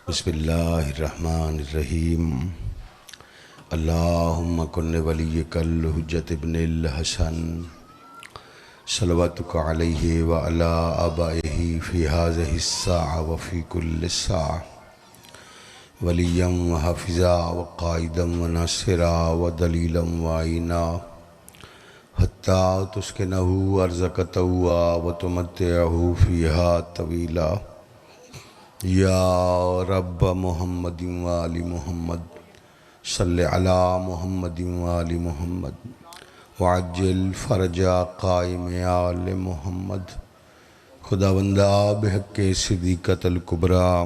بسم اللہ الرحمن الرحیم اللہم کن ولیک الحجت ابن الحسن صلواتک علیہ وعلا آبائہ فی هذه الساعة وفی کل ساعة ولیا وحافظا وقائدا وناصرا ودلیلا وعینا حتی تسکنہ ارضک طوعا وتمتعہ فیہا طویلا یا رب محمد وآل محمد صلی علی محمد وآل محمد وعجل فرج قائم آل محمد خداوندہ بحق صدیقت الکبریٰ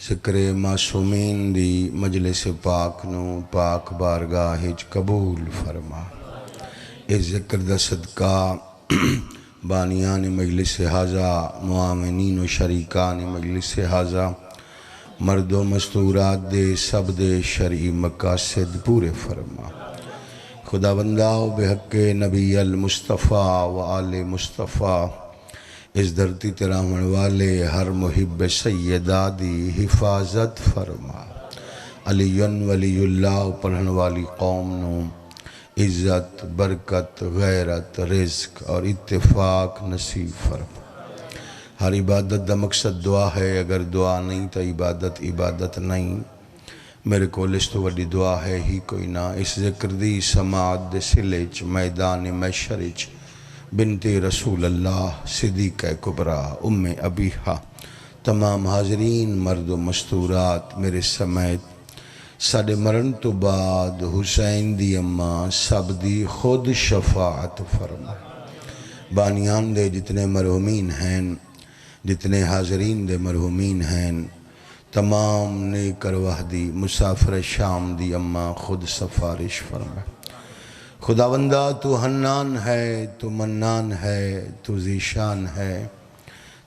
ذکر معصومین دی مجلس پاک نو پاک بارگاہ قبول فرما۔ اس ذکر دا صدقہ بانیان مجلس حاضہ معاونین و شریکان مجلس حاضہ مرد و مستورات دے سب دے شرعی مقاصد پورے فرما۔ خداوندہ بحق نبی المصطفیٰ و آل مصطفیٰ اس دھرتی ترامن والے ہر محب سیدہ دی حفاظت فرما۔ علی ولی اللہ پڑھن والی قوم نو عزت، برکت، غیرت، رزق اور اتفاق نصیب فرما۔ ہر عبادت دا مقصد دعا ہے، اگر دعا نہیں تو عبادت نہیں۔ میرے کو اس تو وڈی دعا ہے ہی کوئی نہ۔ اس ذکر دی سماعت دے سلچ میدان محشرچ بنت رسول اللہ صدیقہ کبریٰ ام ابیہا تمام حاضرین مرد و مستورات میرے سمیت ساڑے مرن تو بعد حسین دی اماں سب دی خود شفاعت فرما۔ بانیان دے جتنے مرحومین ہیں، جتنے حاضرین دے مرحومین ہیں، تمام نیک ارواح دی مسافر شام دی اماں خود سفارش فرما۔ خداوندہ تو حنان ہے، تو منان ہے، تو ذیشان ہے،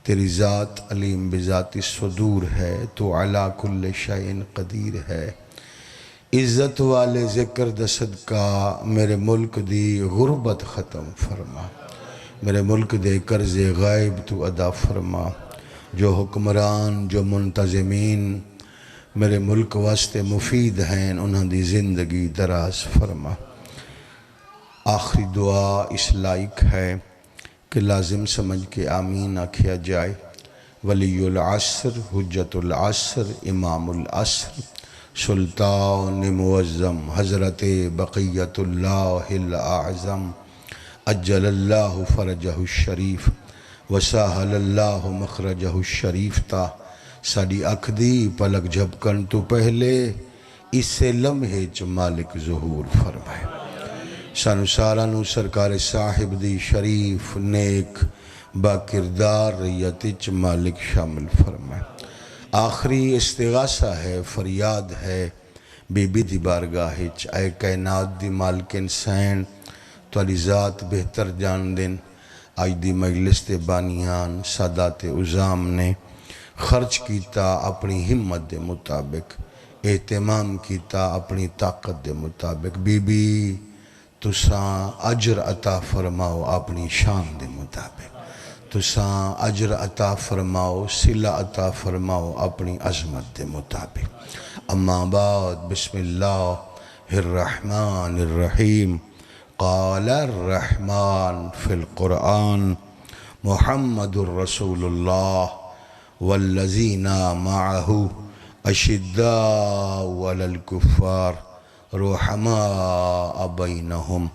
تیری ذات علیم بذات الصدور ہے، تو علی کل شیء قدیر ہے۔ عزت والے ذکر دا صدقہ میرے ملک دی غربت ختم فرما، میرے ملک دے قرض غائب تو ادا فرما۔ جو حکمران، جو منتظمین میرے ملک واسطے مفید ہیں، انہاں دی زندگی دراز فرما۔ آخری دعا اس لائق ہے کہ لازم سمجھ کے آمین آکھیا جائے۔ ولی العصر، حجت العصر، امام العصر، سلطان معظم حضرت بقیت اللہ الاعظم اجل اللہ فرجہ الشریف وسہل اللہ مخرجہ الشریف تا ساڑی اکھ دی پلک جھپکن تو پہلے اس سے لمحے چ مالک ظہور فرمائے۔ سانو سارانو سرکار صاحب دی شریف نیک با کردار ریت چ مالک شامل فرمائے۔ آخری استغاثہ ہے، فریاد ہے بی بی دی بارگاہ چ، اے کائنات دی مالکن سین تو علی ذات بہتر جان دن۔ آج دی مجلس تے بانیان سادات عظام نے خرچ کیتا اپنی ہمت دے مطابق، اہتمام کیتا اپنی طاقت دے مطابق۔ بی بی تساں اجر عطا فرماؤ اپنی شان دے مطابق، تساں اجر عطا فرماؤ، صلہ عطا فرماؤ اپنی عظمت دے مطابق۔ اما بعد، بسم اللہ الرحمن الرحیم۔ قال الرحمن فی القرآن محمد الرسول اللہ والذین معہ اشداء علی الکفار رحماء بینہم۔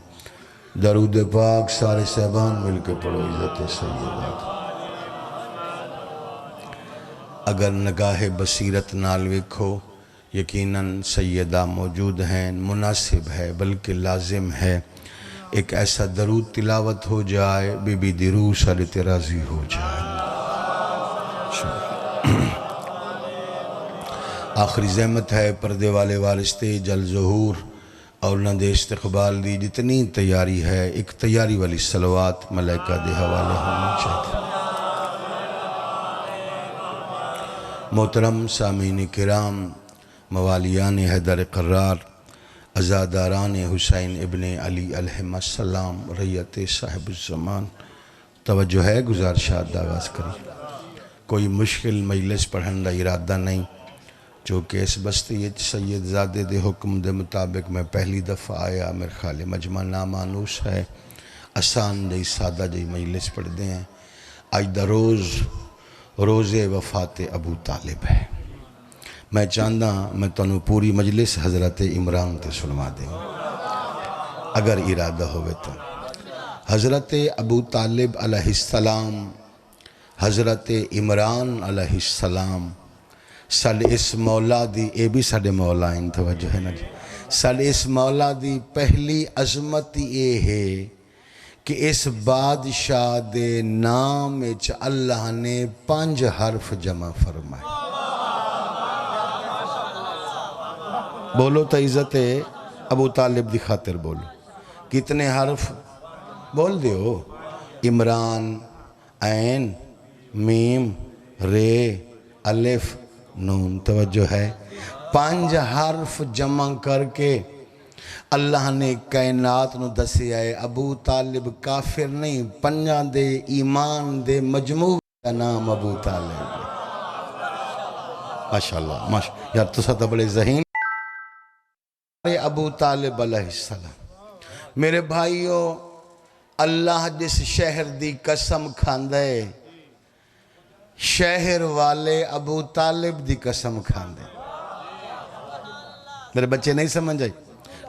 درود پاک سارے صحبان مل کے پڑھو عزت سیدہ۔ اگر نگاہ بصیرت نال ویکھو یقیناً سیدہ موجود ہیں، مناسب ہے بلکہ لازم ہے ایک ایسا درود تلاوت ہو جائے بی بی دی روح سارے راضی ہو جائے۔ آخری زحمت ہے پردے والے وارثے جل ظہور اور نہ دے استقبال دی جتنی تیاری ہے، ایک تیاری والی صلوات ملائکہ دے حوالے ہونا چاہتے۔ محترم سامعین کرام، موالیان حیدر قرار، عزاداران حسین ابن علی علیہ السلام، ریت صاحب الزمان، توجہ ہے، گزارشات آغاز کری۔ کوئی مشکل مجلس پڑھن دا ارادہ نہیں، چونکہ اس بستی سید زادے دے حکم دے مطابق میں پہلی دفعہ آیا، میرے خیال مجمع نامانوس ہے، آسان جی سادہ جی مجلس پڑھ دے ہیں۔ آج دا روز وفات ابو طالب ہے۔ میں چاہتا میں تنوں پوری مجلس حضرت عمران تے سنوا دیں اگر ارادہ ہوئے تو۔ حضرت ابو طالب علیہ السلام، حضرت عمران علیہ السلام، ساڈے اس مولا دی، اے بھی ساڈے مولا ان توجہ ہے نا جی، ساڈے اس مولا دی پہلی عظمت یہ ہے کہ اس بادشاہ دے نام وچ اللہ نے 5 حرف جمع فرمائے۔ بولو تو عزت ابو طالب دی خاطر بولو، کتنے حرف بول دیو؟ عمران، عین، میم، رے، الف، نون، توجہ ہے۔ 5 حرف جمع کر کے اللہ نے کائنات نو دسی آئے ابو طالب کافر نہیں، 5 دے ایمان دے مجموع کا نام ابو طالب ہے۔ ماشاءاللہ ماشاءاللہ، یار تو ساتھ بڑے ذہین ابو طالب علیہ السلام۔ میرے بھائیو، اللہ جس شہر دی قسم کھاندے، شہر والے ابو طالب دی قسم کھاندے۔ میرے بچے نہیں سمجھ آئی؟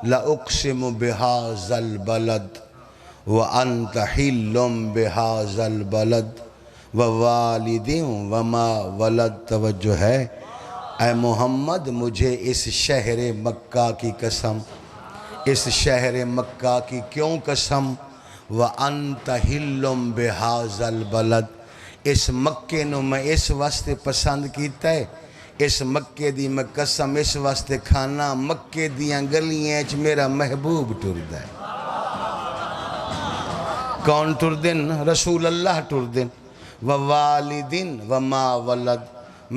لَأُقْسِمُ بِهَذَا الْبَلَدِ وَأَنْتَ حِلٌّ بِهَذَا الْبَلَدِ وَوَالِدٍ وَمَا وَلَدْ۔ توجہ ہے، اے محمد مجھے اس شہر مکہ کی قسم، اس شہر مکہ کی کیوں قسم؟ وَأَنْتَ حِلٌّ بِهَذَا الْبَلَدِ، اس مکے نو میں اس واسطے پسند کیتا ہے، اس مکے دی میں قسم اس واسطے کھانا، مکے دیاں گلیاں وچ میرا محبوب ٹردا ہے۔ کون ٹردن؟ رسول اللہ ٹردن۔ وَوَالِدٍ وَمَا وَلَدٍ،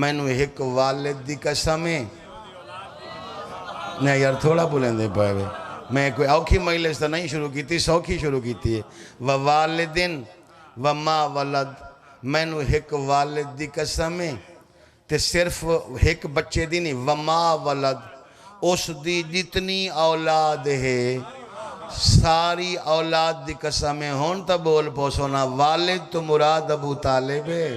میں نو ایک والد دی قسم ہے۔ نہیں یار تھوڑا بولیں دے پائے بے، میں کوئی اوکھی مجلس تو نہیں شروع کی تھی، سوکھی شروع کی تھی۔ وَوَالِدٍ وَمَا وَلَدٍ، میں نو ایک والد دی قسم ہے، تے صرف ایک بچے دی نہیں، وَمَا وَلَدٍ، اس دی جتنی اولاد ہے ساری اولاد دی قسم ہے۔ ہون تا بول پوسونا، والد تو مراد ابو طالب ہے،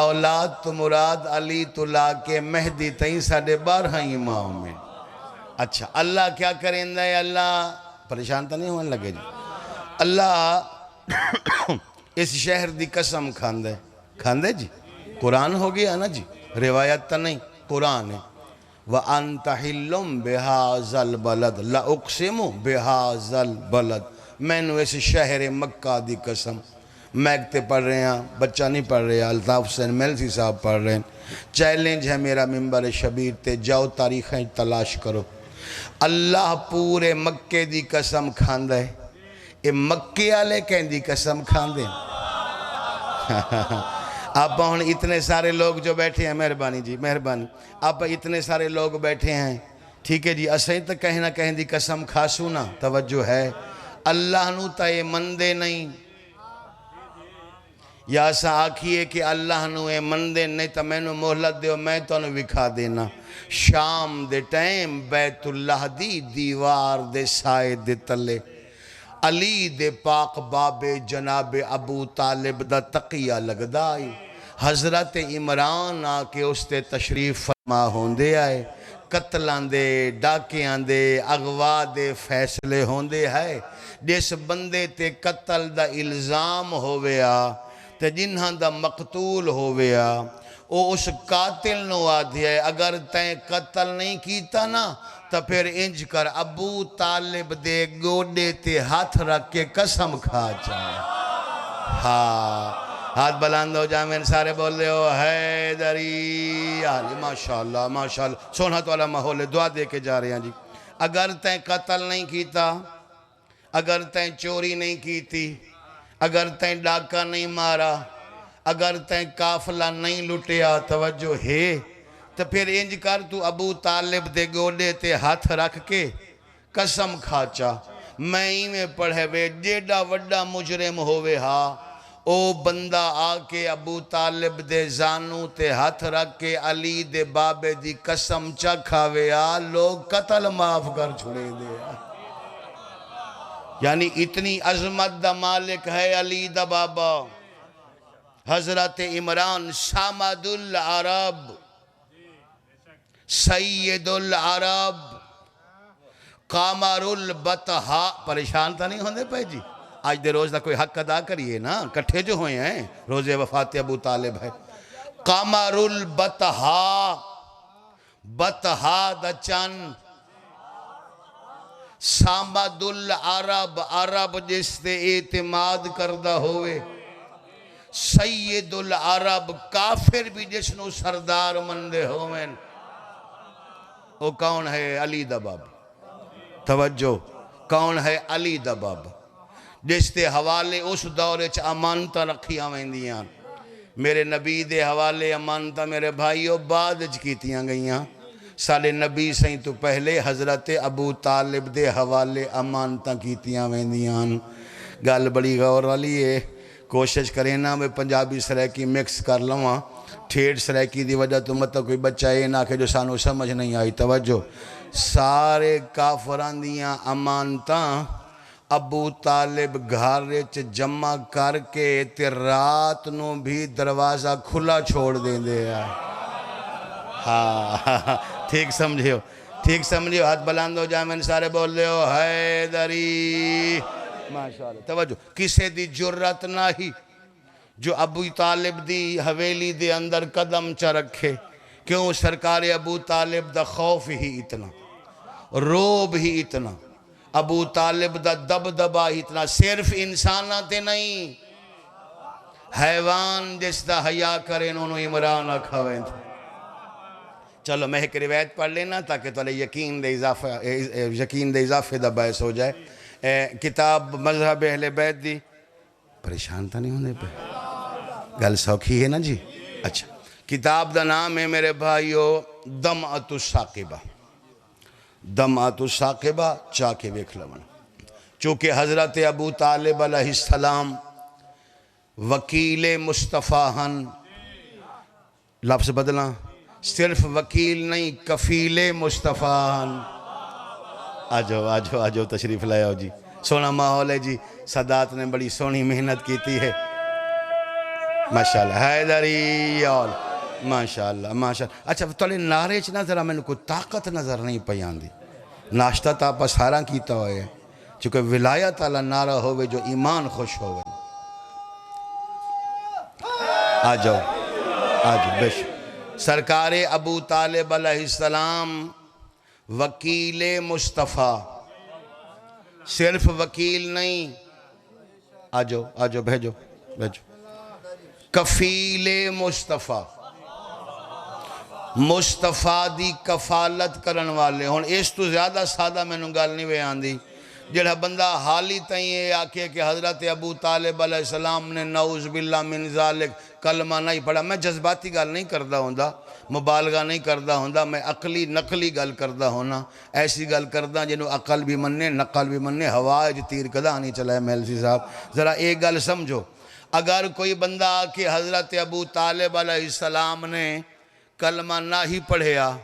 اولاد تو مراد علی تو لا کے مہدی تئیں 12.5 امام میں۔ اچھا اللہ کیا کریں ہے؟ اللہ پریشان تو نہیں ہونے لگے جی؟ اللہ اس شہر دی قسم کھاندے جی، قرآن ہو گیا نا جی، روایت تو نہیں، قرآن ہے۔ وَأَنْتَ حِلٌّ بِهَذَا الْبَلَدِ لَأُقْسِمُ بِهَذَا الْبَلَدِ، میں نو اس شہر مکہ دی قسم۔ میگتے پڑھ رہے ہیں، بچہ نہیں پڑھ رہے ہیں، الطاف حسین میلسی صاحب پڑھ رہے ہیں۔ چیلنج ہے میرا ممبر شبیر تے، جاؤ تاریخیں تلاش کرو۔ اللہ پورے مکے دی قسم کھاندہ ہے، یہ مکے والے کہیں دی قسم کھاندے ہیں۔ آپ ہون اتنے سارے لوگ جو بیٹھے ہیں، مہربانی جی مہربانی، آپ اتنے سارے لوگ بیٹھے ہیں، ٹھیک ہے جی، اسیں تو کہیں نہ کہیں دی قسم کھاسو نا، توجہ ہے۔ اللہ نو تا یہ مندے نہیں، یا اسا آکھیے کہ اللہ نو اے مندے نہیں تا میں نو مہلت دیو، میں تو نو وکھا دینا۔ شام دے ٹائم بیت اللہ دی دیوار دے سائے دے تلے علی دے پاک بابے جناب ابو طالب دا تقیہ لگدائی، حضرت عمران آکے اس تے تشریف فرما ہوندے آئے، قتلان دے، ڈاکیان دے، اغوا دے فیصلے ہوندے آئے۔ جس بندے تے قتل دا الزام ہویا تے جنہاں دا مقتول ہویا، او اس قاتل نو آدھیا ہے اگر تین قتل نہیں کیتا نا تو پھر انج کر ابو طالب دے گوڑے تے ہاتھ رکھ کے قسم کھا چاہے۔ ہاں ہاتھ بلند ہو جامین سارے بول رہے ہو حیدری آلی، ماشاءاللہ ماشاءاللہ، سونہت والا ماحول دعا دے کے جا رہے ہیں جی۔ اگر تین قتل نہیں کیتا، اگر تین چوری نہیں کیتی، اگر تین ڈاکہ نہیں مارا، اگر تین قافلہ نہیں لٹیا، توجہ ہے، تو پھر انج کر تو ابو طالب دے گوڑے تے ہاتھ رکھ کے قسم کھاچا۔ میں ہی میں پڑھے وے جیڑا وڈا مجرم ہوئے ہاں او بندہ آ کے ابو طالب دے زانو تے ہاتھ رکھ کے علی دے بابے دی قسم چا کھاوے آ لوگ قتل معاف کر چھڑے دے آ یعنی اتنی عظمت دا مالک ہے علی دا بابا حضرت عمران سامد العرب سید العرب قمر البطحاء پریشان تا نہیں ہوندے پہ جی آج دے روز دا کوئی حق ادا کریے نا کٹھے جو ہوئے ہیں روز وفات ابو طالب ہے قمر البطحاء بطحاء دا چند سامد العرب عرب جس تے اعتماد کردہ ہوئے سید العرب کافر بھی جس نو سردار مندے ہوئے وہ کون ہے علی دا بابا توجہ کون ہے علی دا بابا جس تے حوالے اس دورے چ امانتا رکھیاں ویندیاں میرے نبی دے حوالے امانتا میرے بھائیوں بعد کیتیاں گئیاں سالے نبی سہیں تو پہلے حضرت ابو طالب دے حوالے امانتا کیتیاں ویندیاں گل بڑی غور والی ہے کوشش کریں نا میں پنجابی سریکی مکس کر لواں ٹھیٹ سریکی دی وجہ تو مطلب کوئی بچہ یہ نہ کہ جو سانو سمجھ نہیں آئی توجہ سارے کافران دیاں امانتاں ابو طالب گھارے چ جمع کر کے تے رات نو بھی دروازہ کھلا چھوڑ دیں دے ہاں ٹھیک سمجھو ہاتھ بلند ہو جائے میں سارے بول دے ہو حیدری ماشاءاللہ توجہ کسے دی جرت نہ ہی جو ابو طالب دی حویلی دے اندر قدم چا رکھے کیوں سرکار ابو طالب دا خوف ہی اتنا روب ہی اتنا ابو طالب دا دبدبا ہی اتنا صرف انساناتے نہیں حیوان جس دا حیاء کریں انہوں عمران کھویں تھے چلو میں ایک روایت پڑھ لینا تاکہ تولے یقین دے اضافے دا باعث ہو جائے کتاب مذہب اہل بیت دی پریشان تھا نہیں ہونے پہ گل سوکھی ہے نا جی اچھا کتاب دا نام ہے میرے بھائیو دمعۃ الثاقبہ دمعۃ الثاقبہ چاکے ویکھ لون چونکہ حضرت ابو طالب علیہ السلام وکیل مصطفیٰ ہن لفظ بدلا صرف وکیل نہیں کفیل مصطفیٰ ہن آجو تشریف لائے ہو جی سونا ماحول ہے جی سادات نے بڑی سونی محنت کیتی ہے ماشاءاللہ حیدری آل ماشاءاللہ اچھا تولے نعرے چ نہ ذرا میں نے کوئی طاقت نظر نہیں پیان دی ناشتہ تا آپ سارا کیتا ہوئے چونکہ ولایت والا نعرہ ہوئے جو ایمان خوش ہوئے آجو بش سرکار ابو طالب علیہ السلام وکیل مصطفیٰ صرف وکیل نہیں آجو بھیجو کفیل مصطفیٰ مصطفیٰ دی کفالت کرن والے ہون اس تو زیادہ سادہ میں نوں گل نہیں بیان دی جڑا بندہ حالی تائیں یہ آکھے کہ حضرت ابو طالب علیہ السلام نے نعوذ باللہ من ذالک کلمہ نہیں پڑھا میں جذباتی گل نہیں کردہ ہوندہ مبالغہ نہیں کردہ ہوندہ میں عقلی نقلی گل کردہ ہونا ایسی گل کردہ جنہوں عقل بھی مننے نقل بھی مننے ہوائج تیر کدہ نہیں چلائے محلسی صاحب ذرا ایک گل سمجھو اگر کوئی بندہ آکے حضرت ابو طالب علیہ السلام نے کلمہ نہ ہی پڑھیا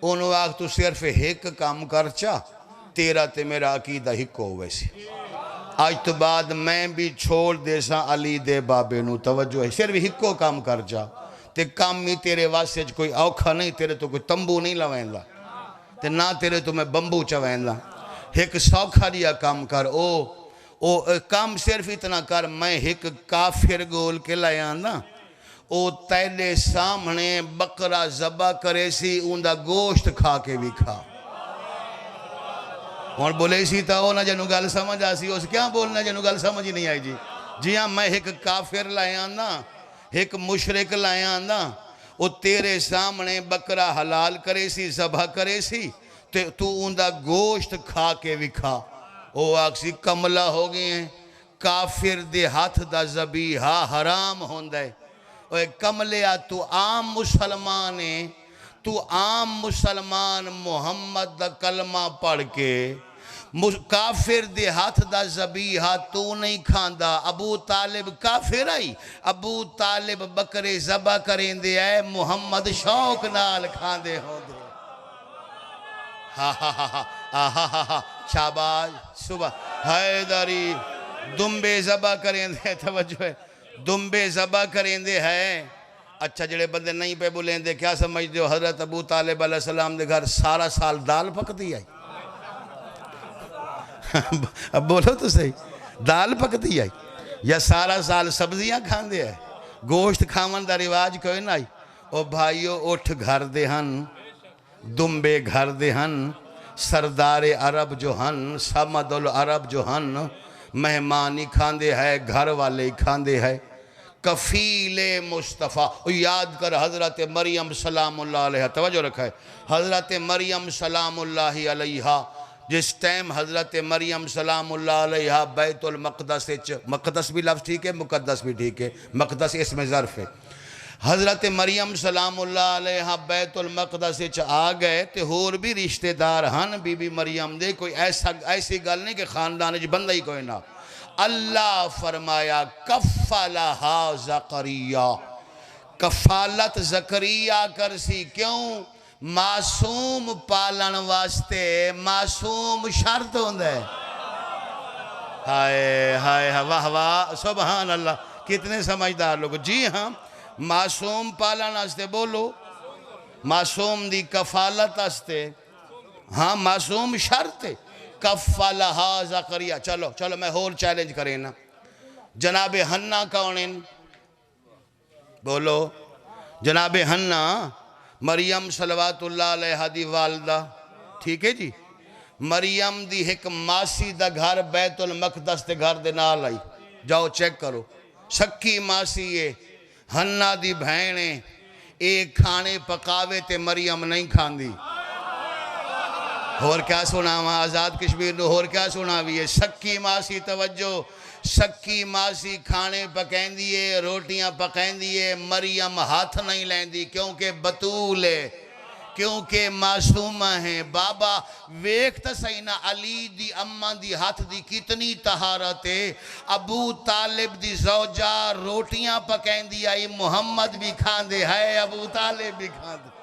انہوں آکھ تو صرف ایک کام کر چا تیرا تے میرا عقیدہ ہکو ویسی آج تو بعد میں بھی چھوڑ دے سا علی دے بابے نو توجہ ہے صرف ہکو کام کر جا تے کام میں تیرے واسطے کوئی اوکھا نہیں تیرے تو کوئی تمبو نہیں لوائیں دا تے نہ تیرے تو میں بمبو چوائیں دا ایک سوکھا دیا کام کر او کام صرف اتنا کر میں ایک کافر گول کے لائیں دا او تیلے سامنے بقرہ زبا کرے سی اندہ گوشت کھا کے بھی کھا اور بولے سی تا ہو نا جنو گل سمجھ آسی اس کیا بولنا جنو گل سمجھ ہی نہیں آئی جی ہاں میں ایک کافر لائیں آندہ ایک مشرک لائیں آندہ او تیرے سامنے بقرہ حلال کرے سی زبا کرے سی تو اندہ گوشت کھا کے بھی کھا او آکسی کملہ ہو گئے ہیں کافر دے ہاتھ دا زبیحہ حرام ہوندہ ہے اوہ کملیا تو عام مسلمان محمد دا کلمہ پڑھ کے کافر دے ہاتھ دا ذبیحہ تو نہیں کھاندا ابو طالب کافر آئی ابو طالب بکرے ذبح کریں دے آئے محمد شوق نال کھاندے ہوں دے ہاں ہاں ہاں ہاں ہاں ہاں شاباش صبح حیدری دمبے ذبح کریں دے توجہ ہے دمبے ذبح کریں دے ہے اچھا جڑے بندے نہیں پہ بولیں دے کیا سمجھتے ہو حضرت ابو طالب علیہ السلام دے گھر سارا سال دال پک دی آئی اب بولو تو صحیح دال پکتی آئی یا سارا سال سبزیاں کھان دے آئے گوشت کھاون دا رواج کوئی نہ آئی او بھائیو اٹھ گھر دے ہن دمبے گھر دے ہن سردار عرب جو ہن سمد العرب جو ہن مہمانی کھان دے ہے گھر والے کھان دے ہے کفیل مصطفیٰ یاد کر حضرت مریم سلام اللہ علیہ توجہ رکھا ہے حضرت مریم سلام اللہ علیہ جس ٹائم حضرت مریم سلام اللہ علیہ بیت المقدس مقدس بھی لفظ ٹھیک ہے مقدس بھی ٹھیک ہے مقدس اسم ظرف ہے حضرت مریم سلام اللہ علیہ بیت المقدس آ گئے تے ہور بھی رشتہ دار ہن بی بی مریم دے کوئی ایسی گل نہیں کہ خاندان جی بندہ ہی کوئی نہ اللہ فرمایا کفلہا زکریہ کفالت زکریہ کرسی کیوں معصوم پالن واسطے معصوم شرط ہوندہ ہے ہائے ہائے واہ واہ سبحان اللہ کتنے سمجھدار لوگ جی ہاں معصوم پالن واسطے بولو معصوم دی کفالت واسطے ہاں معصوم شرط ہے کفلہا زکریہ چلو میں ہول چیلنج کریں نا جناب حنہ کونیں بولو جناب حنہ مریم صلوات اللہ علیہ دی والدہ ٹھیک ہے جی مریم دی ایک ماسی دا گھر بیت المقدس دے گھر دے نال آئی جاؤ چیک کرو سکی ماسی ہے حنہ دی بہنے ایک کھانے پکاوے تے مریم نہیں کھان دی اور کیا سنا وہاں آزاد کشمیر نو اور کیا سنا بھی ہے سکی ماسی توجہ سکی ماسی کھانے پکین دیئے روٹیاں پکین دیئے مریم ہاتھ نہیں لین دی کیونکہ بطول ہے کیونکہ معصومہ ہیں بابا ویکھتا سینا علی دی اماں دی ہاتھ دی کتنی طہارت ہے ابو طالب دی زوجہ روٹیاں پکین دی آئی محمد بھی کھان دے ہے ابو طالب بھی کھان دے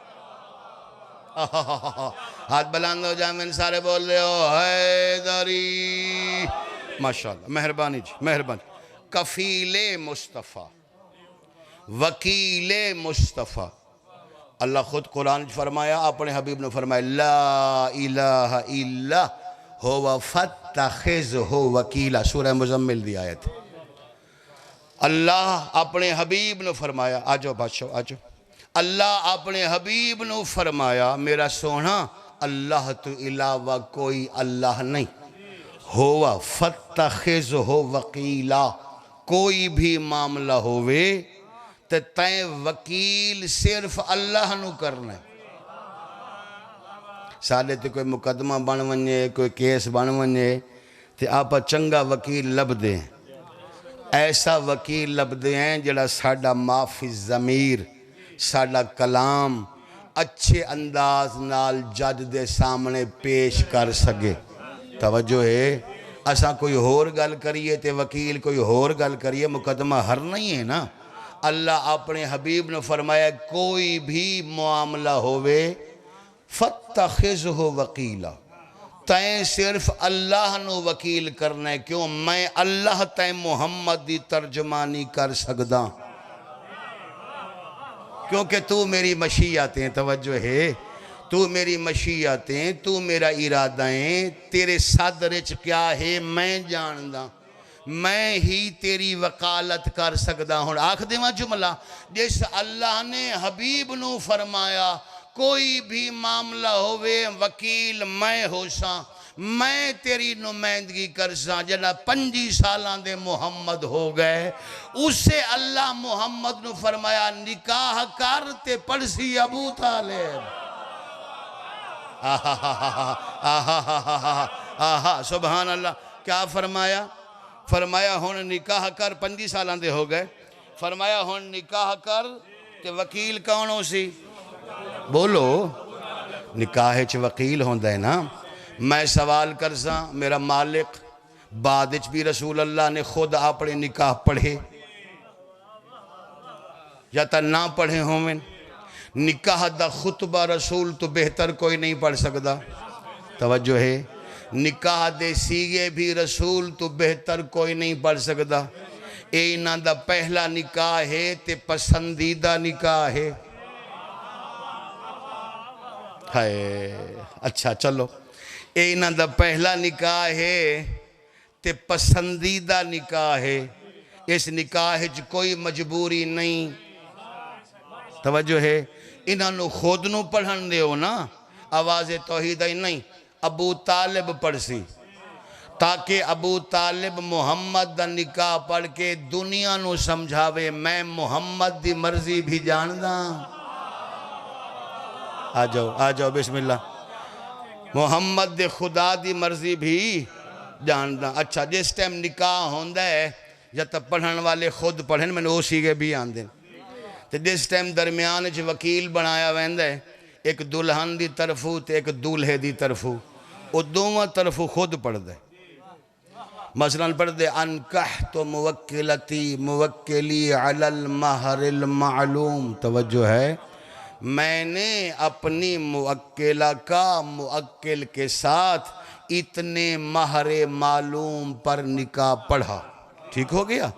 ہاتھ بلند ہو جائے میں سارے بول رہے ہو حیدری ماشاءاللہ مہربانی جی مہربانی کفیل مصطفیٰ وکیل مصطفیٰ اللہ خود قرآن فرمایا اپنے حبیب نے فرمایا لا الہ الا ہوا فاتخذہ وکیلا سورہ مزمل دی آیت اللہ اپنے حبیب نے فرمایا آجو بادشاہ آجو اللہ اپنے حبیب نے فرمایا میرا سونا اللہ تو علاوہ کوئی اللہ نہیں ہوا فاتخذہ وکیلا کوئی بھی معاملہ ہوئے تے تائیں وکیل صرف اللہ نو کرنا ہے سالے تے کوئی مقدمہ بن ونجے کوئی کیس بن ونجے تے آپ چنگا وکیل لب دیں ایسا وکیل لب دیں جڑا ساڑا معافی ضمیر ساڑا کلام اچھے انداز نال جج دے سامنے پیش کر سکے توجہ ہے اساں کوئی ہور گل کریے تے وکیل کوئی ہور گل کریے مقدمہ ہر نہیں ہے نا اللہ اپنے حبیب نے فرمایا کوئی بھی معاملہ ہوئے فاتخذہ وکیلا تائیں صرف اللہ نو وکیل کرنا ہے کیوں میں اللہ تائیں محمد دی ترجمانی کر سکدا کیونکہ تو میری مشیتیں توجہ ہے تو میری مشیتیں تو میرا ارادائیں تیرے صدرچ کیا ہے میں جاندہ میں ہی تیری وکالت کر سکدا ہوں آکھ دیواں جملہ جس اللہ نے حبیب نو فرمایا کوئی بھی معاملہ ہوئے وکیل میں ہو ساں میں تیری نمائندگی کر ساں جنا 25 سالان دے محمد ہو گئے اسے اللہ محمد نو فرمایا نکاح کرتے پڑسی ابو طالب سبحان اللہ کیا فرمایا فرمایا ہون نکاح کر 25 سالان دے ہو گئے فرمایا ہون نکاح کر تے وکیل کون ہو سی بولو نکاح چ وکیل ہوندہ ہے نا میں سوال کرساں میرا مالک بعد بھی رسول اللہ نے خود اپنے نکاح پڑھے یا تا نہ پڑھے ہوئے نکاح دا خطبہ رسول تو بہتر کوئی نہیں پڑھ سکتا توجہ ہے نکاح دے سیگے بھی رسول تو بہتر کوئی نہیں پڑھ سکتا اے انہاں دا پہلا نکاح ہے تے پسندیدہ نکاح ہے اچھا چلو اے انہاں دا پہلا نکاح ہے تے پسندیدہ نکاح ہے اس نکاح جو کوئی مجبوری نہیں توجہ ہے انہاں نو خود نو پڑھن دے ہو نا آواز توحید ہی نہیں ابو طالب پڑھ سی تاکہ ابو طالب محمد دا نکاح پڑھ کے دنیا نو سمجھاوے میں محمد دی مرضی بھی جاندہ آجاؤ بسم اللہ محمد دے خدا دی مرضی بھی جاندہ اچھا جس ٹائم نکاح ہوندہ ہے یا تب پڑھن والے خود پڑھن میں نے وہ سیگے بھی آندیں تو جس ٹائم درمیان جو وکیل بنایا ویندہ ہے ایک دلہن دی طرفو تے ایک دولہے دی طرفو وہ دونوں طرفو خود پڑھ دے مثلا پڑھ دے انکحت موکلتی موکلی علی المہر المعلوم توجہ ہے میں نے اپنی موکلہ کا موکل کے ساتھ اتنے مہر معلوم پر نکاح پڑھا ٹھیک ہو گیا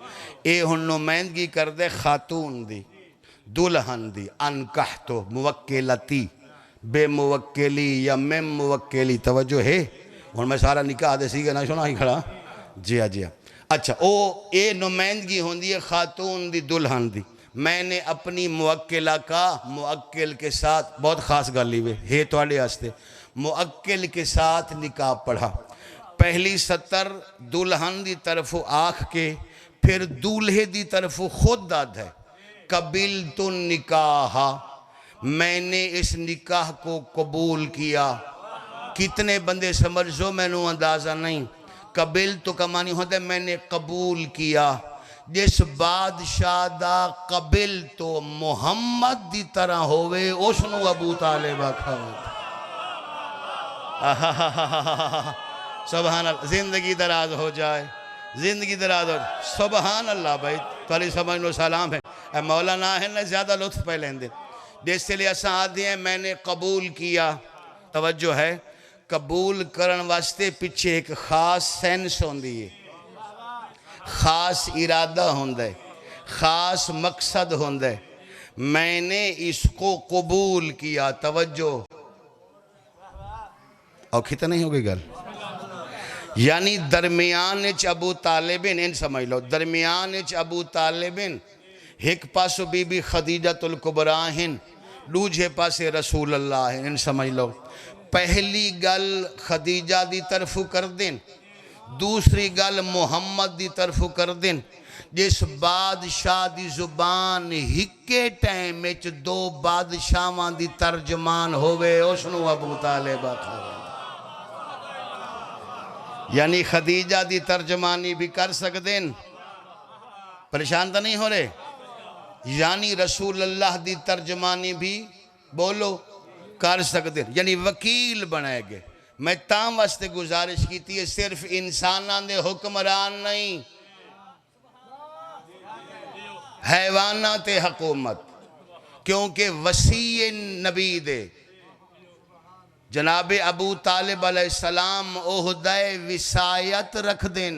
اے ہن نمائندگی کر دے خاتون دی دلہن دی انکحت موکلتی بے موکلی یا میں موکلی توجہ ہے ہن میں سارا نکاح دے سیگے نہ سنا ہی کھڑا جی ہاں اچھا اے نمائندگی ہوندی ہے خاتون دی دلہن دی میں نے اپنی موکلہ کا موکل کے ساتھ بہت خاص گالی ہوئے ہے توڑے آستے موکل کے ساتھ نکاح پڑھا پہلی سطر دلہن دی طرف آنکھ کے پھر دولہے دی طرف خود داد ہے قبلت النکاح میں نے اس نکاح کو قبول کیا کتنے بندے سمجھو میں نے اندازہ نہیں قبلت کا معنی ہوتا ہے میں نے قبول کیا جس بادشاہ دا قبل تو محمد دی طرح ہوئے اس نو ابو طالب کھاؤ سبحان اللہ زندگی دراز ہو جائے زندگی دراز ہو جائے سبحان اللہ بھائی توالی سمجھ لو سلام ہے اے مولانا ہے نا زیادہ لطف پہ لیندے جس سے لئے اساں آدھے ہیں میں نے قبول کیا توجہ ہے قبول کرن واسطے پیچھے ایک خاص سینس ہوندی ہے خاص ارادہ ہوندہ ہے خاص مقصد ہوندہ ہے میں نے اس کو قبول کیا توجہ اور کھتا نہیں ہوگی گل یعنی درمیان ابو طالبین ان سمجھ لو درمیان ابو طالبین ایک پاسو بی بی خدیجۃ الکبریٰ ہیں دوجھے پاسے رسول اللہ ہیں ان سمجھ لو پہلی گل خدیجہ دی طرف کر دیں دوسری گل محمد دی طرف کر دیں جس بادشاہ دی زبان ہکے ٹائم اچ دو بادشاہاں دی ترجمان ہوئے اسنو ابو طالب کھاوے یعنی خدیجہ دی ترجمانی بھی کر سکتے ہیں پریشان تو نہیں ہو رہے یعنی رسول اللہ دی ترجمانی بھی بولو کر سکتے ہیں یعنی وکیل بنائے گے میں تام واسطے گزارش کی تھی صرف انسانان دے حکمران نہیں حیوانات حکومت کیونکہ وسیع نبی دے جناب ابو طالب علیہ السلام عہدہ وصایت رکھ دیں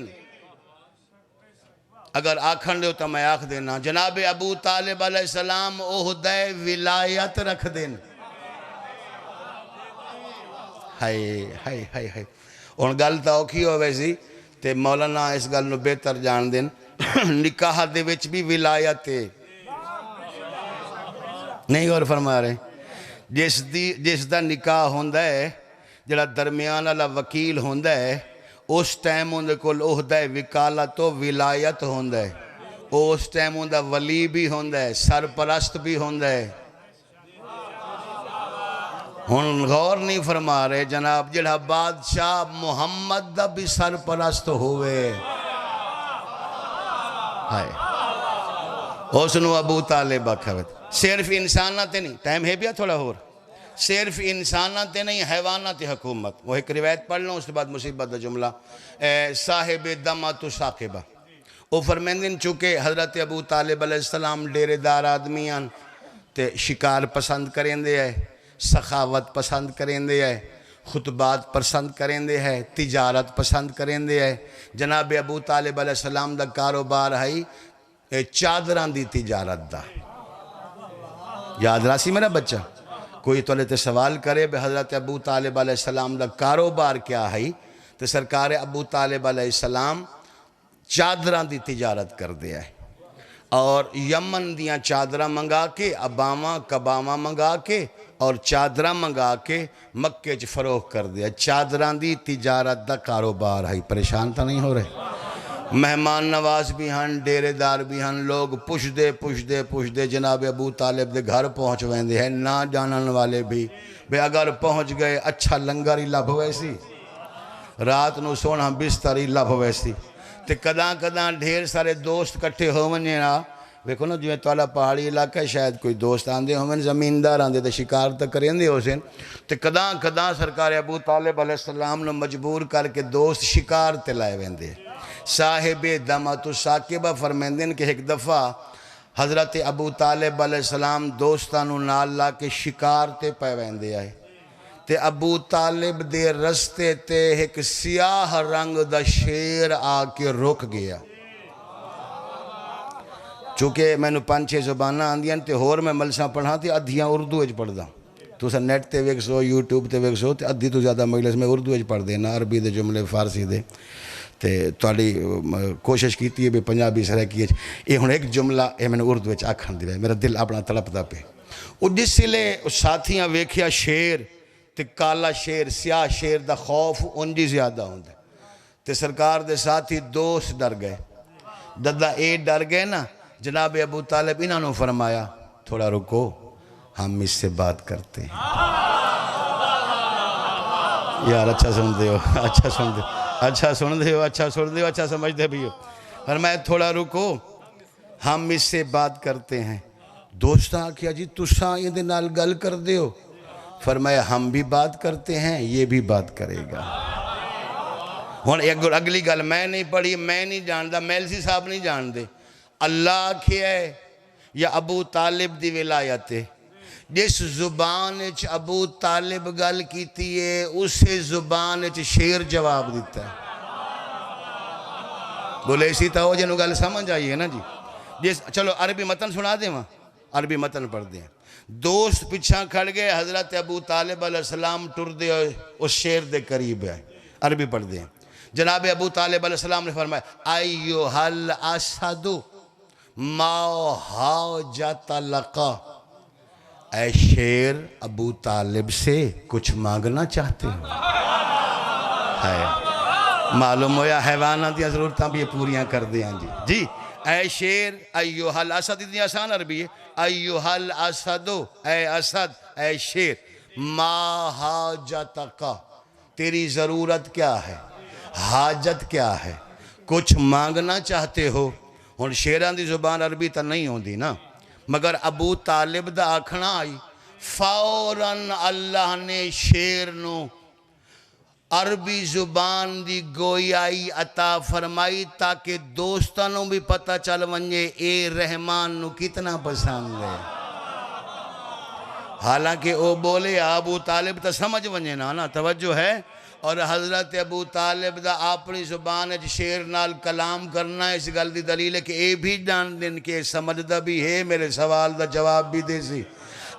اگر آکھن دے تو میں آکھ دینا جناب ابو طالب علیہ السلام عہدہ ولایت رکھ دیں ہائے اور گل تا اوکھی ہو ویسی تے مولانا اس گل نو بہتر جان دیں نکاح دے وچ بھی ولایت ہے نہیں غور فرما رہے جس دا نکاح ہوندہ ہے جڑا درمیان والا وکیل ہوندہ ہے اس ٹائم ہوندے کول عہدہ وکالت و ولایت ہوندہ ہے اس ٹائم ہوندہ ولی بھی ہوندہ ہے سرپرست بھی ہوندہ ہے ہن غور نہیں فرما رہے جناب جڑا بادشاہ محمد دا بھی سرپرست ہوئے اس نو ابو طالب کھوت صرف انسانات نہیں ٹائم ہے بیا تھوڑا ہور صرف انسانات نہیں حیوانات حکومت. وہ ایک روایت پڑھ لوں اس کے بعد مصیبت دا جملہ. صاحب دمت و ثاقبہ وہ فرمیندن چونکہ حضرت ابو طالب علیہ السلام ڈیرے دار آدمیاں تے شکار پسند کریں دے ہے, سخاوت پسند کریں دے ہے, خطبات پسند کریں دے ہے, تجارت پسند کریں دے ہے. جناب ابو طالب علیہ السلام دا کاروبار ہے چادران دی تجارت دا. یاد راسی میرا بچہ کوئی تولے تے سوال کرے بے حضرت ابو طالب علیہ السلام دا کاروبار کیا ہے تو سرکار ابو طالب علیہ السلام چادران دی تجارت کر دیا ہے, اور یمن دیاں چادران منگا کے, اباما کباما منگا کے اور چادران منگا کے مکے چ فروغ کر دیا. چادران دی تجارت دا کاروبار ہے. پریشان تا نہیں ہو رہے؟ مہمان نواز بھی ہن, ڈیرے دار بھی ہن, لوگ پوچھ دے جناب ابو طالب دے گھر پہنچ ویندے ہیں. نہ جانن والے بھی بے اگر پہنچ گئے اچھا لنگر ہی لب ویسی, رات نو سونا بستر ہی لب ویسی. تے کداں ڈھیر سارے دوست کٹھے ہو ونجے نا, ویکھو نا جو توالا پہاڑی علاقہ شاید کوئی دوست آندے ہوئے زمیندار آندے تے شکار تک کریں دے ہو سن. تے کداں سرکار ابو طالب علیہ السلام نے مجبور کر کے دوست شکار تے لائے ویندے. صاحب دمت و ثاقبہ فرمیندن کہ ایک دفعہ حضرت ابو طالب علیہ السلام دوستانو نال لا کے شکار تے پہ ویندے آئے. تے ابو طالب دے رستے تے ایک سیاہ رنگ دا شیر آ کے رک گیا. چونکہ میں نے 5-6 زبانہ آندیاں تے ہور میں ملساں پڑھا تے ادھیاں اردو اج پڑھ دا. تو سا نیٹ تے ویک سو, یوٹیوب تے ویک سو تے ادھی تو زیادہ مجلس میں اردو اج پڑھ دے نا, عربی دے جملے فارسی دے. تے تواڈی کوشش کیتی ہے بھی پنجابی سرائکی یہ ہن ایک جملہ یہ میں نے اردو اچ آکھن دی, میرا دل اپنا تڑپدا پہ. او جس لے ساتھیاں ویکھیا شیر تے کالا شیر, سیاہ شیر دا خوف انجی زیادہ ہوندا. تے سرکار دے ساتھی دوست ڈر گئے. دادا اے ڈر گئے نا, جناب ابو طالب انہوں نے فرمایا تھوڑا رکو ہم اس سے بات کرتے ہیں. یار اچھا سن دے ہو, اچھا سن دے, اچھا سن دے ہو, اچھا سن دے ہو, اچھا سمجھ دے بھی ہو. فرمایا تھوڑا رکو ہم اس سے بات کرتے ہیں. دوستاں کیا جی تساں یہ دے نال گل کر دے ہو؟ فرمایا ہم بھی بات کرتے ہیں یہ بھی بات کرے گا. ہن ایک اگلی گل میں نہیں پڑھی, میں نہیں جاندہ, میلسی صاحب نہیں جان دے. اللہ کیا ہے یا ابو طالب دی ولایت ہے. جس زبان اچ ابو طالب گل کیتی ہے اسے زبان اچ شیر جواب دیتا ہے. بولے اسی تا ہو جنہوں گل سمجھ آئی ہے نا جی. چلو عربی متن سنا دیں وہاں, عربی متن پڑھ دیں. دوست پچھا کھڑ گئے, حضرت ابو طالب علیہ السلام ٹر دے اس شیر دے قریب ہے. عربی پڑھ دیں. جناب ابو طالب علیہ السلام نے فرمایا ایوہا الاسد ما حاجت لقا, اے شیر ابو طالب سے کچھ مانگنا چاہتے ہو؟ معلوم ہویا حیوانات دیا ضرورتاں بھی پوریاں کر دیا جی. اے شیر, ایوہا الاسد, اتنی آسان عربی ہے. ایوہا الاسد, اے اسد, اے شیر, ما حاجتکا, تیری ضرورت کیا ہے, حاجت کیا ہے, کچھ مانگنا چاہتے ہو؟ ہن شیران دی زبان عربی تا نہیں ہوندی نا, مگر ابو طالب دا آکھنا آئی. فوراً اللہ نے شیر نو عربی زبان دی گویائی عطا فرمائی تاکہ دوستانوں بھی پتہ چل ونجے اے رحمان نو کتنا پسند ہے. حالانکہ او بولے ابو طالب تا سمجھ ونجے نا, توجہ ہے. اور حضرت ابو طالب دا اپنی زبان شیر نال کلام کرنا اس گل دی دلیل ہے کہ اے بھی جان دن کے سمجھ دا بھی ہے, میرے سوال دا جواب بھی دے سی.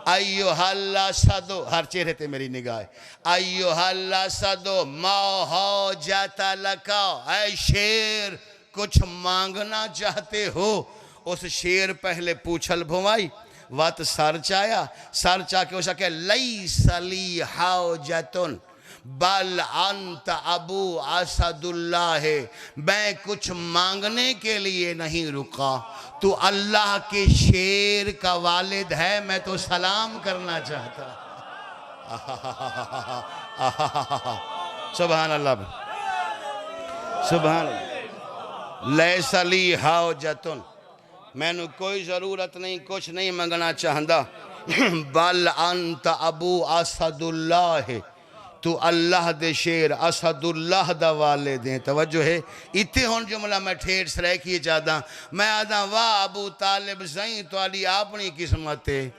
ایوہا الاسد, ہر چہرے تے میری نگاہ, ایوہا الاسد ما حاجت لکا, اے شیر کچھ مانگنا چاہتے ہو؟ اس شیر پہلے پوچھل بھوائی, وات سر چایا, سر چاہ کے اسا کہ لیس لی حاجتن بل انت ابو اسد اللہ, میں کچھ مانگنے کے لیے نہیں رکا, تو اللہ کے شیر کا والد ہے, میں تو سلام کرنا چاہتا. سبحان اللہ, سبحان اللہ. لیس لی حاجتن, میں نے کوئی ضرورت نہیں, کچھ نہیں منگنا چاہتا. بل انت ابو اسد اللہ، تو اللہ دے شیر اسد اللہ دا والد ہیں۔ توجہ ہے اتھے ہون جملہ میں ٹھیڑ سرائے کیے چاہتا میں آدھا واہ ابو طالب زین تو علی اپنی قسمت ہے،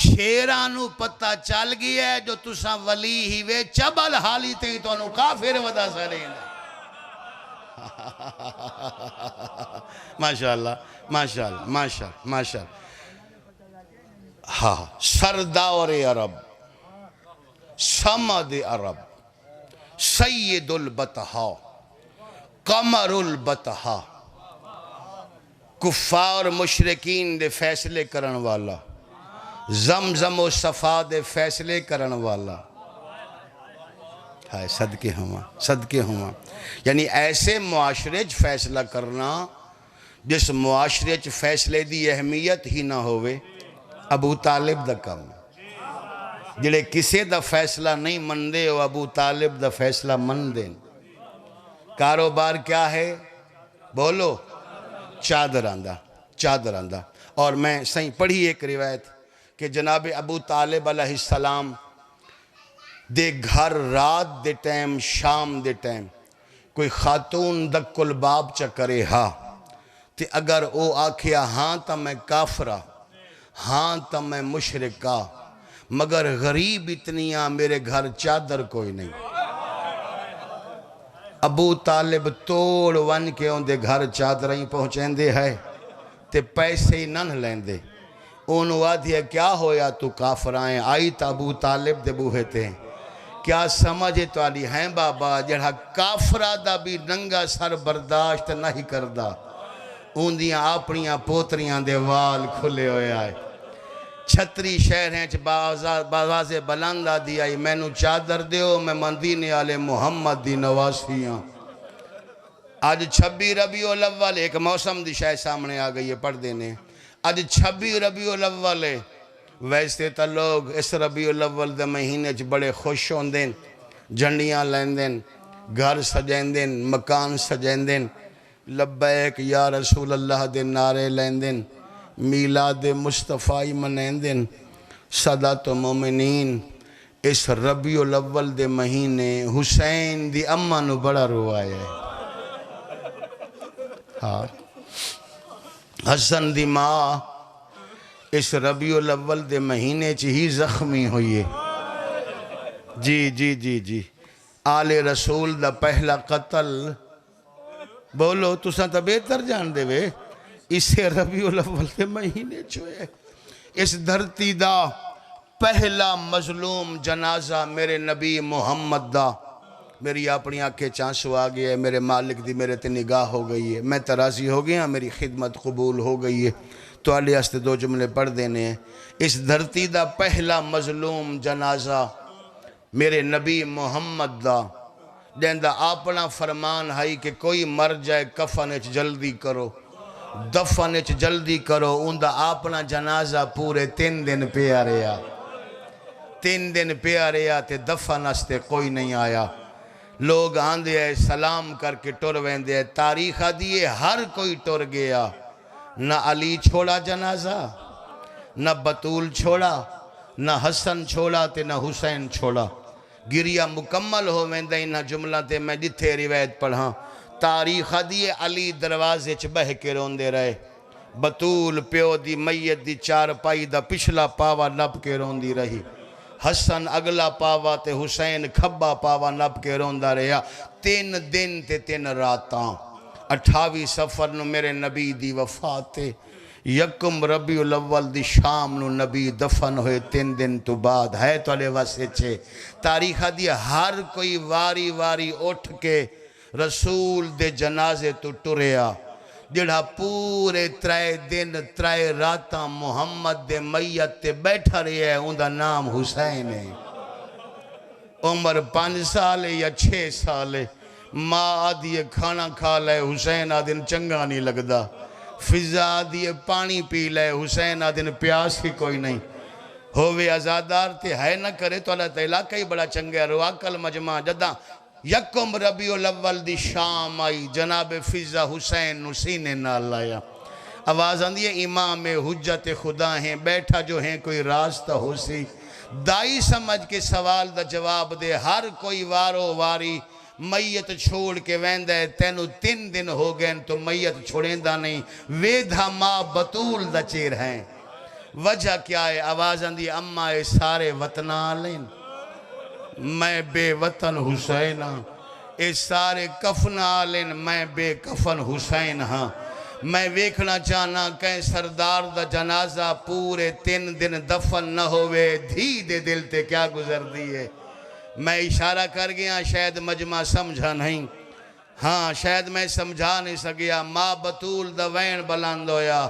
شیرانو پتہ چل گیا ہے جو تسا ولی ہی وے چبل حالی تے تو انو کافر ودا سرین۔ ماشاءاللہ ماشاءاللہ ماشاءاللہ ماشاءاللہ۔ ہاں سردار عرب، سمد عرب، سید البطحا، قمر البطحا، کفار مشرکین دے فیصلے کرن والا، زمزم و صفا دے فیصلے کرن والا، ہائے صدقے ہوا صدقے ہوا۔ یعنی ایسے معاشرے چ فیصلہ کرنا جس معاشرے چ فیصلے دی اہمیت ہی نہ ہوئے، ابو طالب دا کم جڑے کسے دا فیصلہ نہیں مندے ہو ابو طالب دا فیصلہ مندے۔ کاروبار کیا ہے بولو؟ چادر آندہ چادر آندہ۔ اور میں صحیح پڑھی ایک روایت کہ جناب ابو طالب علیہ السلام دے گھر رات دے ٹائم شام دے ٹائم کوئی خاتون دک الباب چکرے ہاں تے اگر او آکھیا ہاں تا میں کافرہ، ہاں تا میں مشرکہ، مگر غریب اتنیاں میرے گھر چادر کوئی نہیں۔ ابو طالب توڑ ون کے ان دے گھر چادر ہی پہنچیں دے ہے تے پیسے ہی نن لین دے۔ انہوں آدھی ہے کیا ہویا تو کافر آئیں؟ آئی تا ابو طالب دے بوہے تے کیا سمجھے تو آلی ہیں بابا جڑا کافرہ دا بھی ننگا سر برداشت نہیں کردہ، ان دیاں اپنیاں پوتریاں دے وال کھلے ہوئے آئے، چھتری شہر ہیں باز بلندہ دیا میں نو چادر دیو میں مدینے آلے محمد دی نواسیاں۔ آج 26 ربیع الاول ایک موسم دی شاید سامنے آ گئی ہے پڑھ دینے، آج 26 ربیع الاول ہے۔ ویسے تا لوگ اس ربیع الاول دے مہینے چ بڑے خوش ہون دیں، جھنڈیاں لین دیں، گھر سجین دیں، مکان سجین دیں، لبیک یا رسول اللہ دے نعرے لین دیں، میلاد مصطفیٰ منین دیں۔ صدات مومنین اس ربیع الاول دے مہینے حسین دی اماں نو بڑا روایا ہے۔ ہاں حسن دی ماں اس ربیع الاول دے مہینے چ ہی زخمی ہوئی ہے۔ جی جی جی جی آل رسول دا پہلا قتل بولو تساں تا بہتر جان دے وے اسے ربیع الاول دے مہینے چھوئے۔ اس دھرتی دا پہلا مظلوم جنازہ میرے نبی محمد دا، میری اپنی آنکھیں چانسو آ گئے، میرے مالک دی میرے تے نگاہ ہو گئی ہے، میں تراضی ہو گیا، میری خدمت قبول ہو گئی ہے، تو علی ہستے دو جملے پڑھ دینے ہیں۔ اس دھرتی دا پہلا مظلوم جنازہ میرے نبی محمد دا، جن دا اپنا فرمان ہے کہ کوئی مر جائے کفن اچ جلدی کرو، دفن اچ جلدی کرو، ان دا اپنا جنازہ پورے 3 دن پہ آ رہا، 3 دن پہ آ رہا تے دفن استے کوئی نہیں آیا۔ لوگ آندے ہیں سلام کر کے ٹر ویندے ہیں، تاریخ دیئے ہر کوئی ٹر گیا، نہ علی چھوڑا جنازہ، نہ بطول چھوڑا، نہ حسن چھوڑا تے نہ حسین چھوڑا۔ گریہ مکمل ہو ویندے انہا جملہ تے میں جتھے روایت پڑھاں، تاریخ دیئے علی دروازے چ بہ کے روندے رہے، بطول پیو دی میت دی 4 پائی دا پچھلا پاوا نپ کے روندی رہی، حسن اگلا پاوا تے حسین کھبا پاوا نپ کے روندہ رہا۔ 3 دن تے 3 راتاں 28 سفر نو میرے نبی دی وفات تے، یکم ربیع الاول دی شام نو نبی دفن ہوئے 3 دن تو بعد ہے تو علیہ واسے چھے۔ تاریخہ دی ہر کوئی واری واری اٹھ کے رسول دے جنازے تو ٹریا، جڑا پورے 3 دن 3 راتاں محمد دے میت تے بیٹھا رہے ہیں، ان دا نام حسین ہے۔ عمر 5 سال یا 6 سال، ماں آدھیے کھانا کھا لے، حسین آدھن چنگا نہیں لگدا، فضا آدھیے پانی پی لے، حسین آدھن پیاس ہی کوئی نہیں، ہووے ازادار تے ہے نہ کرے تو اللہ تعالیٰ کئی بڑا چنگا رواکل مجمع جدہ یکم ربیع الاول دی شام آئی، جناب فضا حسین نو سینے نال لایا، آواز آندھی ہے امام حجت خدا ہیں، بیٹھا جو ہیں کوئی راستہ ہو سی، دائی سمجھ کے سوال دا جواب دے، ہر کوئی وارو واری میت چھوڑ کے ویندہ ہے، تینو 3 دن ہو گئے تو میت چھوڑیں دا نہیں، ویدھا ماں بطول دا چیر ہیں۔ وجہ کیا ہے؟ آواز آندھی اماں اے سارے وطنہ لین، میں بے وطن حسین ہاں، اے سارے کفن آلین، میں بے کفن حسین ہاں۔ میں ویکھنا چاہنا کہیں سردار دا جنازہ پورے 3 دن دفن نہ ہوئے، دھی دے دل تے کیا گزر دیئے۔ میں اشارہ کر گیا، شاید مجمع سمجھا نہیں، ہاں شاید میں سمجھا نہیں سکیا۔ ماں بطول دا وین بلند ہویا،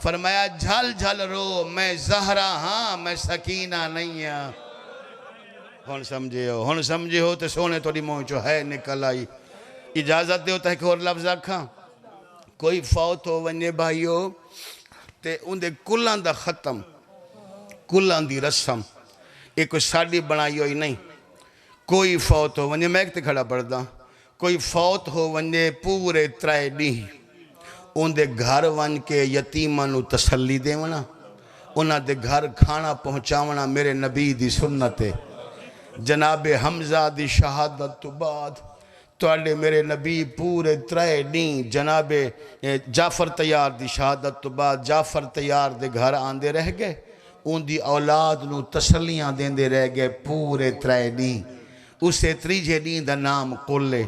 فرمایا جھل جھل رو، میں زہرہ ہاں، میں سکینہ نہیں ہاں۔ ہن سمجھے ہو تو سونے توڑی موچو ہے نکل آئی۔ اجازت دے ہوتا ہے کہ اور لفظ آکھاں، کوئی فوت ہو ونجے بھائیو تے ان دے کلان دا ختم، کلان دی رسم ایک کوئی ساڑی بنائی ہوئی نہیں۔ کوئی فوت ہو ونجے میں ایک تے کھڑا پڑھدا، کوئی فوت ہو ونجے پورے 3 دن ان دے گھر ون کے یتیماں نو تسلی دیونا، انہاں دے گھر کھانا پہنچاونا میرے نبی دی سنت ہے۔ جناب حمزہ دی شہادت تو بعد توڑے میرے نبی پورے 3 دن جناب جعفر تیار دی شہادت تو بعد جعفر تیار دے گھر آندے رہ گئے، ان دی اولاد نو تسلیاں دیندے رہ گئے پورے 3 دن۔ اسے 3 دن دا نام قلے،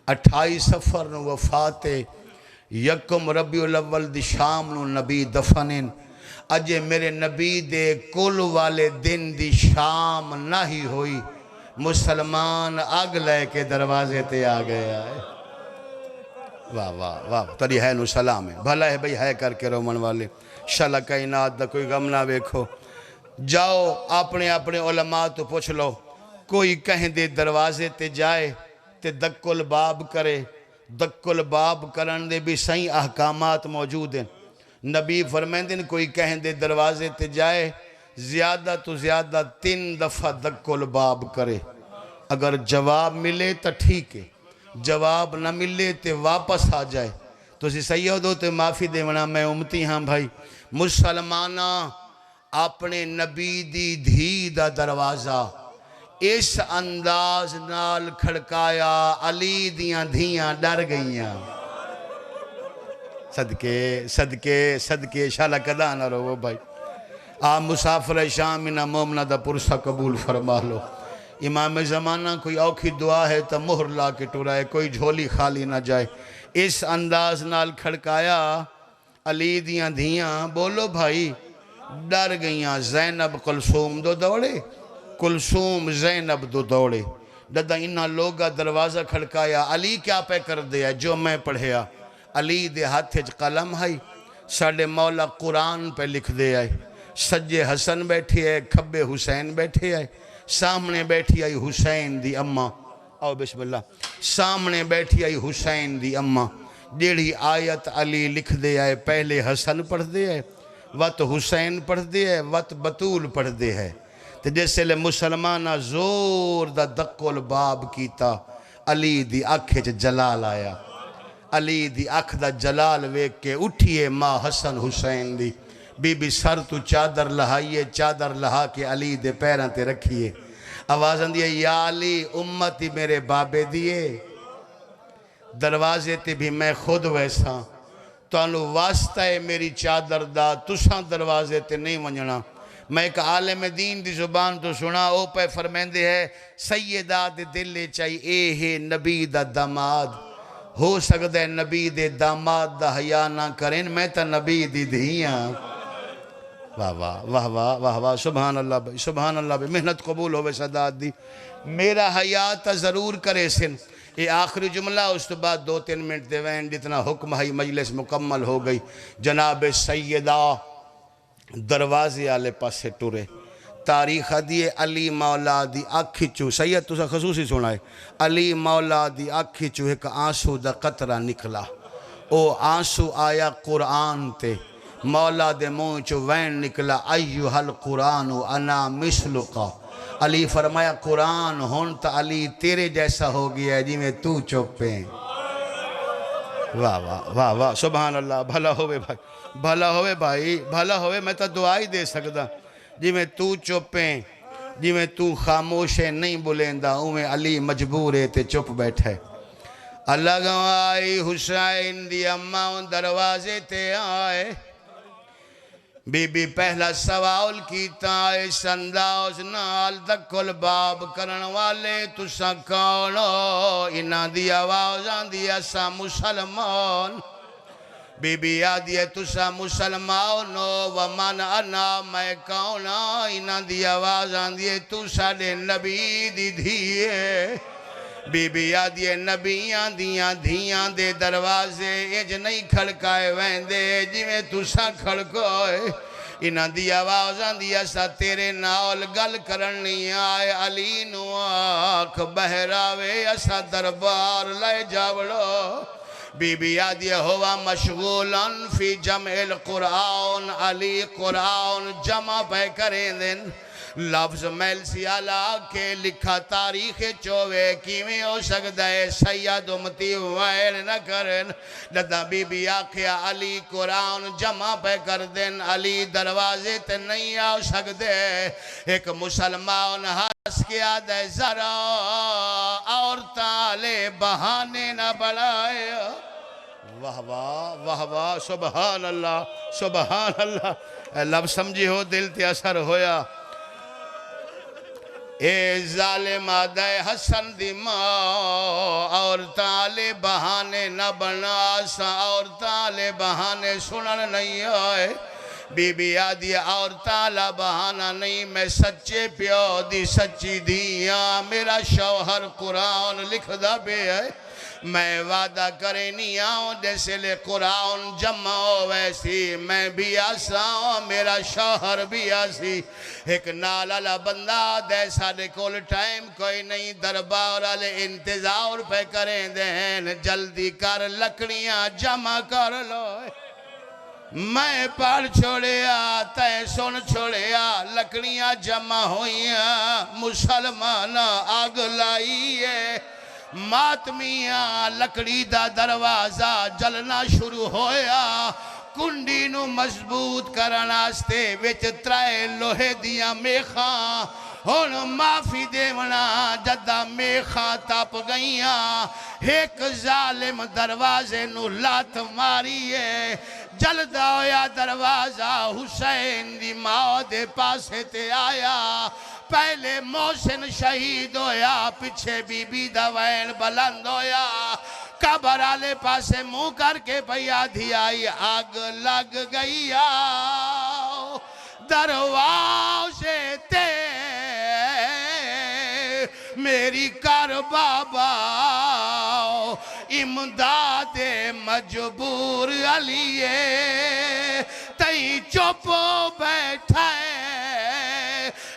28 سفر نو وفات، 1 ربیع الاول دی شام نو نبی دفنن۔ اجے میرے نبی دے کل والے دن دی شام نہ ہی ہوئی، مسلمان آگ لے کے دروازے تے آ گیا ہے۔ واہ واہ واہ، تری ہے نو سلام ہے، بھلا ہے بھئی ہے کر کے رومن والے، شالا کائنات دا کوئی غم نہ ویکھو۔ جاؤ اپنے اپنے علماء تو پوچھ لو، کوئی کہیں دے دروازے تے جائے تے دکل باب کرے، دکل باب کرن دے بھی صحیح احکامات موجود ہیں۔ نبی فرمیندن کوئی کہیں دے دروازے تے جائے زیادہ تو زیادہ 3 دفعہ دکل باب کرے، اگر جواب ملے تو ٹھیک ہے، جواب نہ ملے تو واپس آ جائے۔ تو اسی سید ہو تو معافی دے ونا، میں امتی ہاں بھائی مسلمانہ اپنے نبی دی دھی دا دروازہ اس انداز نال کھڑکایا، علی دیاں دھیاں ڈر گئیاں۔ صدقے صدقے صدقے شالا کدا نہ رو بھائی، آپ مسافر شامنہ مومنہ دا پرسہ قبول فرما لو۔ امام زمانہ کوئی اوکھی دعا ہے تو مہر لا کے ٹورائے، کوئی جھولی خالی نہ جائے۔ اس انداز نال کھڑکایا، علی دیاں دھیاں بولو بھائی ڈر گئیاں۔ زینب کلثوم دو دوڑے، کلثوم زینب دو دوڑے، دادا انہا لوگا دروازہ کھڑکایا۔ علی کیا پہ کر دیا جو میں پڑھیا؟ علی دے ہاتھ قلم ہے، ساڑھے مولا قرآن پہ لکھ دے آئے، سجے حسن بیٹھی ہے، کھبے حسین بیٹھے آئے، سامنے بیٹھی آئی حسین دی اماں، آؤ بسم اللہ، سامنے بیٹھی آئی حسین دی اماں، جیڑی آیت علی لکھ دے آئے، پہلے حسن پڑھ دے آئے، وقت حسین پڑھ دے آئے، وقت بطول پڑھ دے آئے۔ تو جیسے لے مسلمانہ زور دا دقل باب کیتا، علی دی آنکھیں جلال آیا، علی دی آنکھ دا جلال ویک کے اٹھئے ماں حسن حسین دی، بی بی سر تو چادر لہائیے، چادر لہا کے علی دے پیران تے رکھیے، آواز اندیے یا علی امتی میرے بابے دیے، دروازے تے بھی میں خود ویسا، تو انو واسطہ ہے میری چادر دا، تساں دروازے تے نہیں ونجنا۔ میں ایک عالم دین دی زبان تو سنا، او پہ فرمیندے ہے سیدہ دے دل لے چاہیے، اے ہے نبی دا داماد، ہو سکتا ہے نبی دے داماد دا حیا نہ کریں، میں تا نبی دی دھیاں۔ واہ واہ واہ واہ واہ واہ، سبحان اللہ بھائی، سبحان اللہ بھائی، محنت قبول ہوئے صدات دی، میرا حیا تا ضرور کرے سن۔ یہ آخری جملہ اس تو بعد 2-3 منٹ دے وین جتنا حکم ہے، مجلس مکمل ہو گئی۔ جناب سیدہ دروازے آلے پاسے ٹورے، تاریخ دیئے علی مولا دی آکھی چو، سید تو سا خصوصی سنائے، علی مولا دی آکھی چو ایک آنسو دا قطرہ نکلا، او آنسو آیا قرآن تے، مولا دے منہ چو وین نکلا، ایوہ القرآن انا مثلقا، علی فرمایا قرآن ہون تا علی تیرے جیسا ہو گیا ہے جی میں تو چپیں۔ واہ واہ واہ واہ سبحان اللہ بھلا ہوئے بھائی بھلا ہوئے بھائی بھلا ہوئے میں تو دعا ہی دے سکتا جی میں تو چپیں جی میں تو خاموش ہے نہیں بولیندا اویں علی مجبور ہے تے چپ بیٹھے اللہ گوائی حسین دی اماں دروازے تے آئے بی بی پہلا سوال کیتا اس انداز نال دکل باب کرن والے تساں کونو انہاں دی آواز آندی اساں مسلمان بی بی آدھی ہے تساں مسلمانو ومن انا میں کونا انہاں دی آواز آندی ہے تساں دے نبی دی دھیے بی بی آدھی ہے نبیاں دیاں دھیاں دے دروازے اج نہیں کھڑکائے ویندے جی میں تساں کھڑکوئے انہاں دی آواز آندی ایسا تیرے نال گل کرنی آئے علی نو آنکھ بہراوے ایسا دربار لے جاوڑو بی بی آدھی ہوا مشغولاً فی جمع القرآن علی قرآن جمع پہ کریں دن لفظ میل سیالہ کے لکھا تاریخ چووے کیویں ہو سکتا ہے سید امتی وائل نہ کرن لدہ بی بی آکھیا علی قرآن جمع پہ کر دن علی دروازے تے نہیں آ سکتے ایک مسلمان ہنس کیا دے ذرا اور تالے بہانے نہ بڑھائے واہ واہ واہ واہ سبحان اللہ لفظ سمجھی ہو دل تے اثر ہویا اے ظالم آدھے حسن دی ماں اور تالے بہانے نہ بنا سا اور تالے بہانے سنن نہیں آئے بی بی آدھی اور تالا بہانہ نہیں میں سچے پیو دی سچی دیاں میرا شوہر قرآن لکھ دا بے ہے میں وعدہ کرے نہیں آؤں جیسے لے قرآن جمع ہو ویسی میں بھی آسا میرا شوہر بھی آسی ایک نالالا بندہ دے ساڑھے کول ٹائم کوئی نہیں دربار والے انتظار پہ کریں دیں جلدی کر لکڑیاں جمع کر لو میں پڑھ چھوڑیا تے سن چھوڑیا لکڑیاں جمع ہوئیاں مسلمان آگ لائیے ماتمیاں لکڑی دا دروازہ جلنا شروع ہویا کنڈی نو مضبوط کرناستے وچ ترائے لوہے دیاں میخاں ہون معافی دیونا جدہ میخاں تاپ گئیاں ایک ظالم دروازے نو لات ماریے جلدہ ہویا دروازہ حسین دی ماں دے پاسے تے آیا پہلے محسن شہید ہویا پچھے بی بی دوائن بلند ہویا قبر آلے پاسے منہ کر کے بھیا دھی آئی آگ لگ گئی دروازے تے میری کر بابا امداد مجبور علیے تئی چوپو بیٹھائے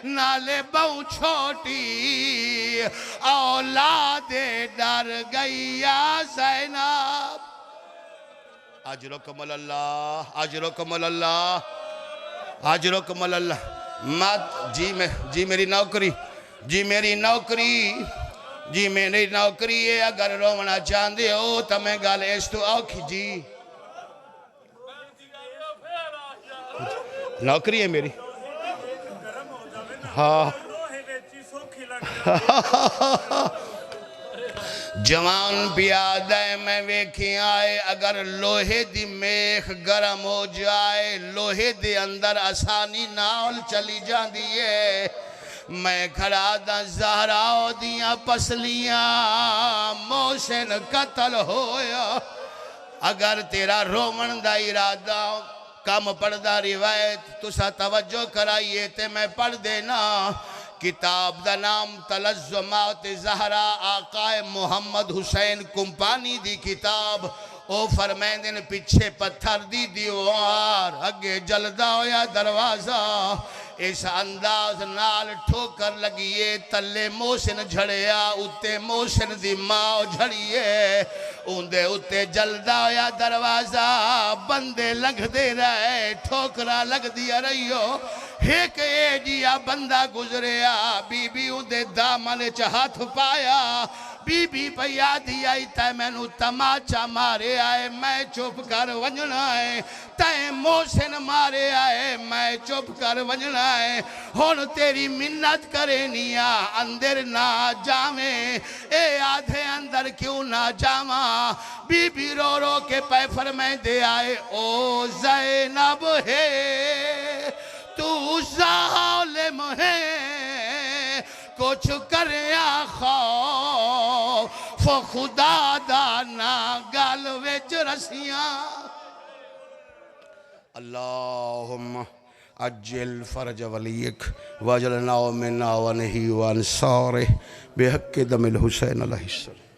نالے بہو چھوٹی اولاد ڈر گئی زینب اجرکم اللہ اجرکم اللہ اجرکم اللہ مات جی میری نوکری جی میری نوکری ہے اگر رومنا چاندے ہو تو میں گالے اس تو آکھی جی نوکری ہے میری ہاں جوان پیادہ میں ویکھی آئے اگر لوہے دی میخ گرم ہو جائے لوہے دی اندر آسانی نال چلی جان دیئے میں کھڑا دا زہراؤ دیاں پسلیاں محسن قتل ہویا اگر تیرا رومن دا ارادہ کم پڑھدا روایت تسا توجہ کرائیے تے میں پڑھ دینا کتاب دا نام تلزمات زہرا آقا محمد حسین کمپانی دی کتاب او فرمیندن پچھے پتھر دی دیوار اگے جلدہ ہویا دروازہ اس انداز نال ٹھوکر لگیے تلے محسن جھڑیا اتے محسن دی ماں جھڑیے اندے اتے جلدہ ہویا دروازہ بندے لگ دے رہے ٹھوکرہ لگ دیا رہیو ایک ایجیا بندہ گزریا بی بی اندے دامن چہت پایا بی بی پیا دی آئی تے میں نو تماچا مارے آئے میں چپ کر ونجنا ہے تے محسن مارے آئے میں چپ کر ونجنا ہے ہون تیری منت کرے نیا اندر نہ جاویں اے آدھے اندر کیوں نہ جاواں بی بی رو رو کے پے فرمائے دے آئے او زینب ہے تو ظالم ہے کچھ کریا خوف خدا دانا گل وچ رسیاں اللہم عجل فرج ولیک واجلنا منا ونہی وانصارہ بحق دم الحسین علیہ السلام